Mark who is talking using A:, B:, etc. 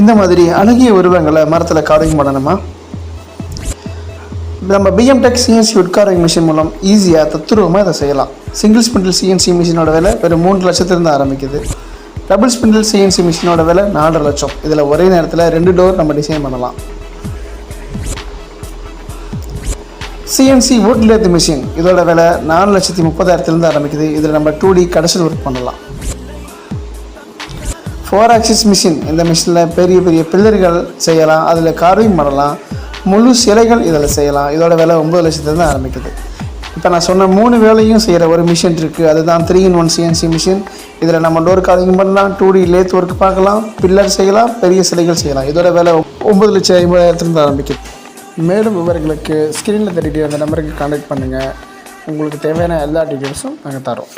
A: இந்த மாதிரி அழகிய உருவங்களை மரத்தில் கார்விங் பண்ணணுமா? நம்ம பிஎம்டெக் சிஎன்சி வுட் கார்விங் மிஷின் மூலம் ஈஸியாக தத்துருவமாக இதை செய்யலாம். சிங்கிள் ஸ்பிண்டில் சிஎன்சி மிஷினோட விலை வெறும் 3 லட்சத்திலிருந்து ஆரம்பிக்குது. டபுள் ஸ்பிண்டில் சிஎன்சி மிஷினோட விலை 4.5 லட்சம். இதில் ஒரே நேரத்தில் 2 டோர் நம்ம டிசைன் பண்ணலாம். சிஎன்சி வுட் லேத் மிஷின் இதோட விலை 4,30,000 ஆரம்பிக்குது. இதில் நம்ம 2D கடைசல் ஒர்க் பண்ணலாம். 4 ஆக்சிஸ் மிஷின், இந்த மிஷினில் பெரிய பெரிய பில்லர்கள் செய்யலாம், அதில் கார்விங் பண்ணலாம், முழு சிலைகள் இதில் செய்யலாம். இதோட விலை 9 லட்சத்துலேருந்து ஆரம்பிக்குது. இப்போ நான் சொன்ன 3 வேலையும் செய்கிற ஒரு மிஷின் இருக்குது, அதுதான் 3-in-1 சிஎன்சி மிஷின். இதில் நம்ம டோர் கார்விங் பண்ணலாம், 2D லேத் ஒர்க் பார்க்கலாம், பில்லர் செய்யலாம், பெரிய சிலைகள் செய்யலாம். இதோட விலை 9,50,000 ஆரம்பிக்குது. மேலும் விவரங்களுக்கு ஸ்க்ரீனில் தெரிவிக்கிற அந்த நம்பருக்கு கான்டாக்ட் பண்ணுங்கள். உங்களுக்கு தேவையான எல்லா டீட்டெயில்ஸும் நாங்கள் தரோம்.